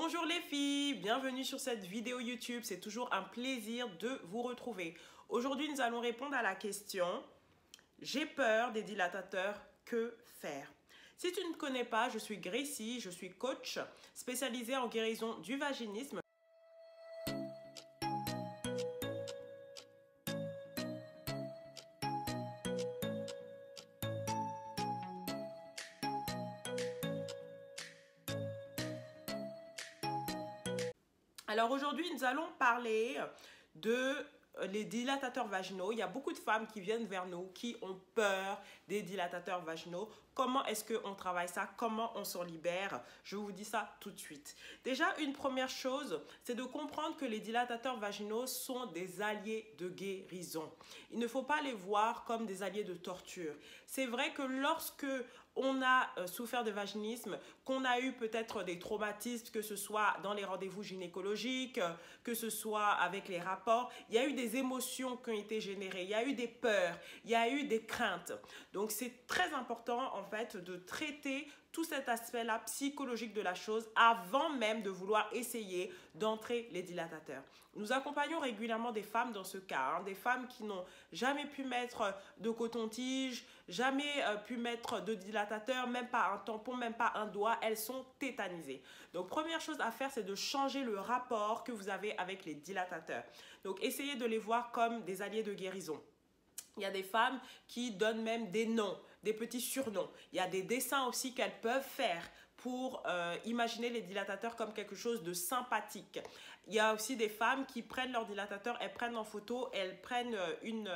Bonjour les filles, bienvenue sur cette vidéo YouTube. C'est toujours un plaisir de vous retrouver. Aujourd'hui, nous allons répondre à la question « J'ai peur des dilatateurs, que faire ?» Si tu ne me connais pas, je suis Gracie, je suis coach spécialisée en guérison du vaginisme. Alors aujourd'hui, nous allons parler de les dilatateurs vaginaux. Il y a beaucoup de femmes qui viennent vers nous qui ont peur des dilatateurs vaginaux. Comment est-ce qu'on travaille ça? Comment on s'en libère? Je vous dis ça tout de suite. Déjà, une première chose, c'est de comprendre que les dilatateurs vaginaux sont des alliés de guérison. Il ne faut pas les voir comme des alliés de torture. C'est vrai que lorsque on a souffert de vaginisme, qu'on a eu peut-être des traumatismes, que ce soit dans les rendez-vous gynécologiques, que ce soit avec les rapports, il y a eu des émotions qui ont été générées, il y a eu des peurs, il y a eu des craintes. Donc c'est très important en fait de traiter tout cet aspect-là psychologique de la chose avant même de vouloir essayer d'entrer les dilatateurs. Nous accompagnons régulièrement des femmes dans ce cas, des femmes qui n'ont jamais pu mettre de coton-tige, jamais pu mettre de dilatateur, même pas un tampon, même pas un doigt, elles sont tétanisées. Donc première chose à faire, c'est de changer le rapport que vous avez avec les dilatateurs. Donc essayez de les voir comme des alliés de guérison. Il y a des femmes qui donnent même des noms, des petits surnoms. Il y a des dessins aussi qu'elles peuvent faire pour imaginer les dilatateurs comme quelque chose de sympathique. Il y a aussi des femmes qui prennent leur dilatateur, elles prennent en photo, elles prennent une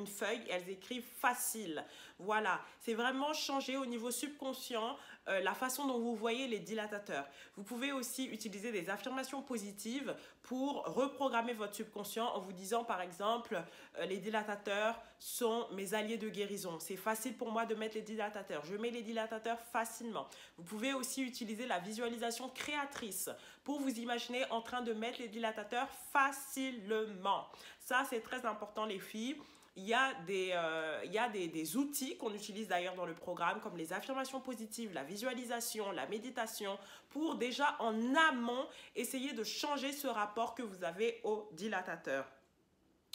feuille, elles écrivent « facile ». Voilà, c'est vraiment changer au niveau subconscient la façon dont vous voyez les dilatateurs. Vous pouvez aussi utiliser des affirmations positives pour reprogrammer votre subconscient en vous disant par exemple les dilatateurs sont mes alliés de guérison. C'est facile pour moi de mettre les dilatateurs. Je mets les dilatateurs facilement. Vous pouvez aussi utiliser la visualisation créatrice pour vous imaginer en train de mettre les dilatateurs facilement. Ça, c'est très important les filles. Il y a des outils qu'on utilise d'ailleurs dans le programme comme les affirmations positives, la visualisation, la méditation pour déjà en amont essayer de changer ce rapport que vous avez au dilatateur.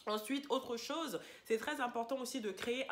Ensuite, autre chose, c'est très important aussi de créer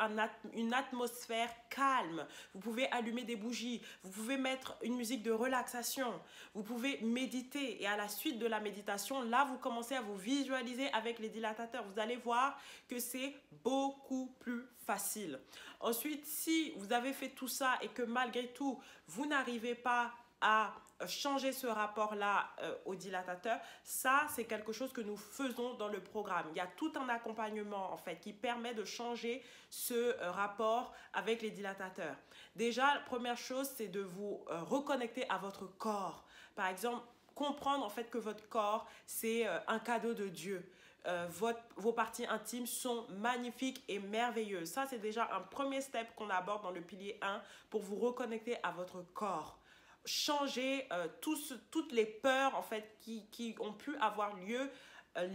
une atmosphère calme. Vous pouvez allumer des bougies, vous pouvez mettre une musique de relaxation, vous pouvez méditer et à la suite de la méditation, là, vous commencez à vous visualiser avec les dilatateurs. Vous allez voir que c'est beaucoup plus facile. Ensuite, si vous avez fait tout ça et que malgré tout, vous n'arrivez pas à changer ce rapport-là au dilatateur, ça, c'est quelque chose que nous faisons dans le programme. Il y a tout un accompagnement, en fait, qui permet de changer ce rapport avec les dilatateurs. Déjà, la première chose, c'est de vous reconnecter à votre corps. Par exemple, comprendre, en fait, que votre corps, c'est un cadeau de Dieu. Vos parties intimes sont magnifiques et merveilleuses. Ça, c'est déjà un premier step qu'on aborde dans le pilier 1 pour vous reconnecter à votre corps. Changer toutes les peurs en fait qui ont pu avoir lieu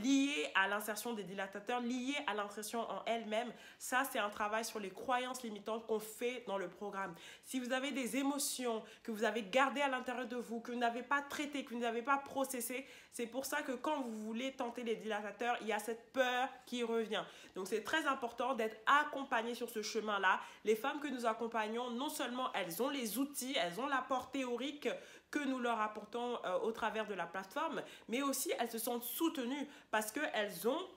liées à l'insertion des dilatateurs, liées à l'insertion en elle-même. Ça, c'est un travail sur les croyances limitantes qu'on fait dans le programme. Si vous avez des émotions que vous avez gardées à l'intérieur de vous, que vous n'avez pas traitées, que vous n'avez pas processées, c'est pour ça que quand vous voulez tenter les dilatateurs, il y a cette peur qui revient. Donc, c'est très important d'être accompagné sur ce chemin-là. Les femmes que nous accompagnons, non seulement elles ont les outils, elles ont l'apport théorique que nous leur apportons au travers de la plateforme, mais aussi elles se sentent soutenues parce qu'elles ont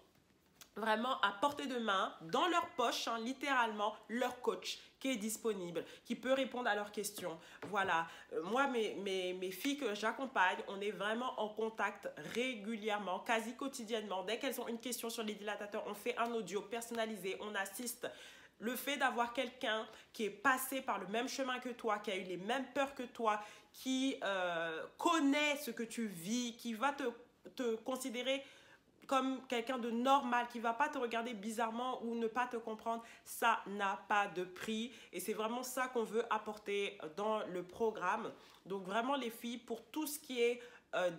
vraiment à portée de main, dans leur poche, littéralement, leur coach qui est disponible, qui peut répondre à leurs questions. Voilà, moi, mes filles que j'accompagne, on est vraiment en contact régulièrement, quasi quotidiennement. Dès qu'elles ont une question sur les dilatateurs, on fait un audio personnalisé, on assiste. Le fait d'avoir quelqu'un qui est passé par le même chemin que toi, qui a eu les mêmes peurs que toi, qui connaît ce que tu vis, qui va te considérer comme quelqu'un de normal, qui ne va pas te regarder bizarrement ou ne pas te comprendre, ça n'a pas de prix. Et c'est vraiment ça qu'on veut apporter dans le programme. Donc vraiment les filles, pour tout ce qui est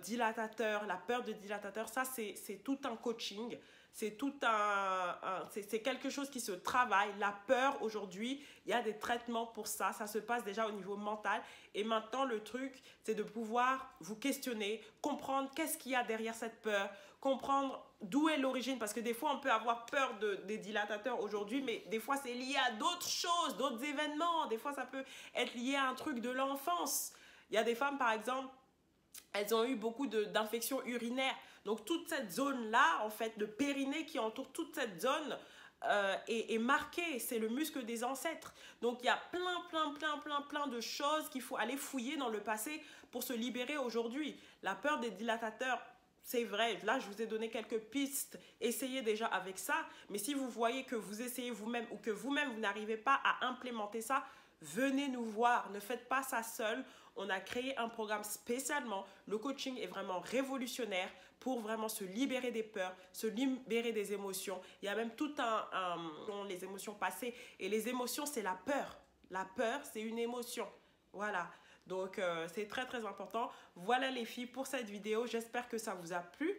dilatateur, la peur de dilatateur, ça c'est tout un coaching. C'est c'est quelque chose qui se travaille. La peur, aujourd'hui, il y a des traitements pour ça. Ça se passe déjà au niveau mental. Et maintenant, le truc, c'est de pouvoir vous questionner, comprendre qu'est-ce qu'il y a derrière cette peur, comprendre d'où est l'origine. Parce que des fois, on peut avoir peur des dilatateurs aujourd'hui, mais des fois, c'est lié à d'autres choses, d'autres événements. Des fois, ça peut être lié à un truc de l'enfance. Il y a des femmes, par exemple, elles ont eu beaucoup d'infections urinaires. Donc, toute cette zone-là, en fait, le périnée qui entoure toute cette zone est marquée. C'est le muscle des ancêtres. Donc, il y a plein de choses qu'il faut aller fouiller dans le passé pour se libérer aujourd'hui. La peur des dilatateurs, c'est vrai. Là, je vous ai donné quelques pistes. Essayez déjà avec ça. Mais si vous voyez que vous essayez vous-même ou que vous-même, vous n'arrivez pas à implémenter ça, venez nous voir. Ne faites pas ça seul. On a créé un programme spécialement. Le coaching est vraiment révolutionnaire pour vraiment se libérer des peurs, se libérer des émotions. Il y a même tout les émotions passées. Et les émotions, c'est la peur. La peur, c'est une émotion. Voilà. Donc, c'est très important. Voilà les filles pour cette vidéo. J'espère que ça vous a plu.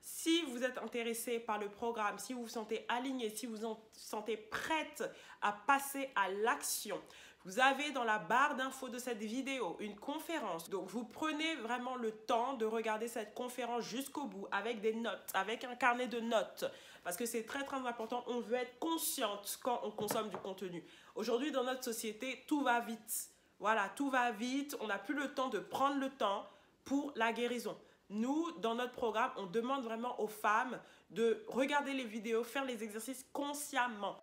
Si vous êtes intéressé par le programme, si vous vous sentez aligné, si vous vous sentez prête à passer à l'action, vous avez dans la barre d'infos de cette vidéo une conférence. Donc, vous prenez vraiment le temps de regarder cette conférence jusqu'au bout avec des notes, avec un carnet de notes. Parce que c'est très important. On veut être consciente quand on consomme du contenu. Aujourd'hui, dans notre société, tout va vite. Voilà, tout va vite. On n'a plus le temps de prendre le temps pour la guérison. Nous, dans notre programme, on demande vraiment aux femmes de regarder les vidéos, faire les exercices consciemment.